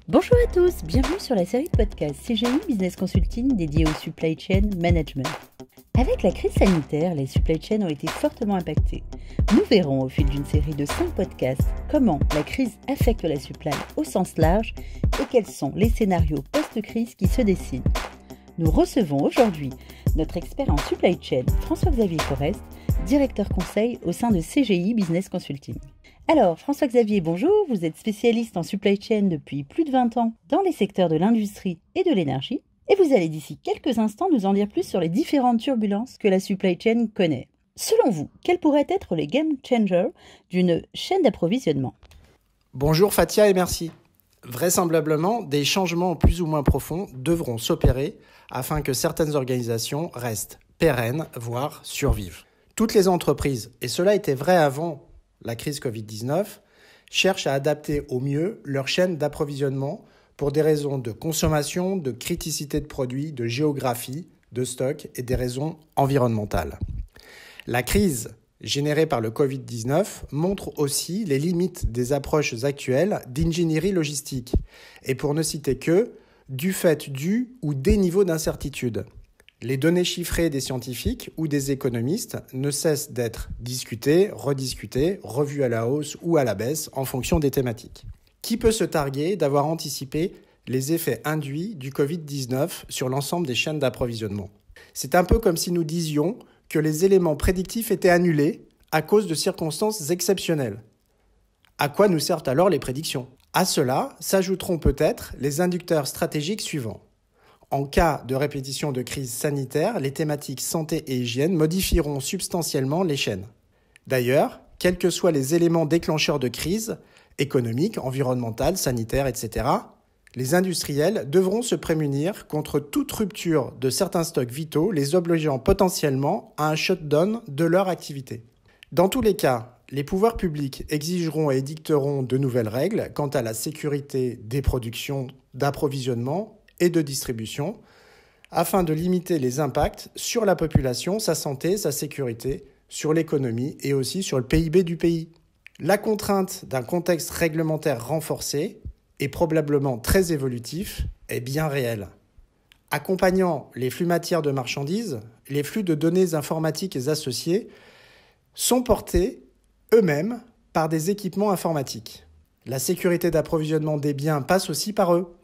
Bonjour à tous, bienvenue sur la série de podcasts CGI Business Consulting dédiée au Supply Chain Management. Avec la crise sanitaire, les supply chains ont été fortement impactés. Nous verrons au fil d'une série de 5 podcasts comment la crise affecte la supply au sens large et quels sont les scénarios post-crise qui se dessinent. Nous recevons aujourd'hui notre expert en supply chain, François-Xavier Forest, directeur conseil au sein de CGI Business Consulting. Alors, François-Xavier, bonjour, vous êtes spécialiste en supply chain depuis plus de 20 ans dans les secteurs de l'industrie et de l'énergie, et vous allez d'ici quelques instants nous en dire plus sur les différentes turbulences que la supply chain connaît. Selon vous, quels pourraient être les game changers d'une chaîne d'approvisionnement ? Bonjour Fatia et merci. Vraisemblablement, des changements plus ou moins profonds devront s'opérer afin que certaines organisations restent pérennes, voire survivent. Toutes les entreprises, et cela était vrai avant la crise Covid-19, cherchent à adapter au mieux leur chaîne d'approvisionnement pour des raisons de consommation, de criticité de produits, de géographie, de stock et des raisons environnementales. La crise générée par le Covid-19 montre aussi les limites des approches actuelles d'ingénierie logistique, et pour ne citer que, du fait du ou des niveaux d'incertitude. Les données chiffrées des scientifiques ou des économistes ne cessent d'être discutées, rediscutées, revues à la hausse ou à la baisse en fonction des thématiques. Qui peut se targuer d'avoir anticipé les effets induits du Covid-19 sur l'ensemble des chaînes d'approvisionnement ? C'est un peu comme si nous disions que les éléments prédictifs étaient annulés à cause de circonstances exceptionnelles. À quoi nous servent alors les prédictions ? À cela s'ajouteront peut-être les inducteurs stratégiques suivants. En cas de répétition de crise sanitaire, les thématiques santé et hygiène modifieront substantiellement les chaînes. D'ailleurs, quels que soient les éléments déclencheurs de crise, économiques, environnementales, sanitaires, etc., les industriels devront se prémunir contre toute rupture de certains stocks vitaux, les obligeant potentiellement à un shutdown de leur activité. Dans tous les cas, les pouvoirs publics exigeront et édicteront de nouvelles règles quant à la sécurité des productions, d'approvisionnement et de distribution, afin de limiter les impacts sur la population, sa santé, sa sécurité, sur l'économie et aussi sur le PIB du pays. La contrainte d'un contexte réglementaire renforcé et probablement très évolutif est bien réelle. Accompagnant les flux matières de marchandises, les flux de données informatiques et associés sont portés eux-mêmes par des équipements informatiques. La sécurité d'approvisionnement des biens passe aussi par eux.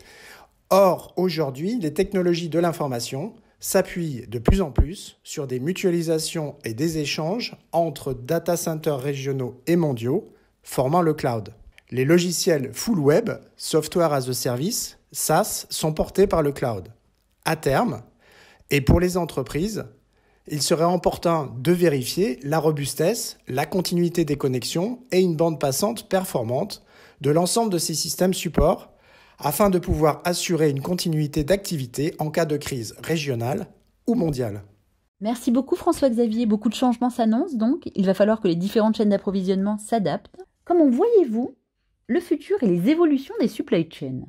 Or, aujourd'hui, les technologies de l'information s'appuient de plus en plus sur des mutualisations et des échanges entre data centers régionaux et mondiaux, formant le cloud. Les logiciels full web, Software as a Service, SaaS, sont portés par le cloud. À terme, et pour les entreprises, il serait opportun de vérifier la robustesse, la continuité des connexions et une bande passante performante de l'ensemble de ces systèmes supports afin de pouvoir assurer une continuité d'activité en cas de crise régionale ou mondiale. Merci beaucoup François-Xavier, beaucoup de changements s'annoncent donc, il va falloir que les différentes chaînes d'approvisionnement s'adaptent. Comment voyez-vous le futur et les évolutions des supply chains ?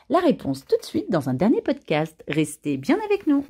La réponse tout de suite dans un dernier podcast, restez bien avec nous.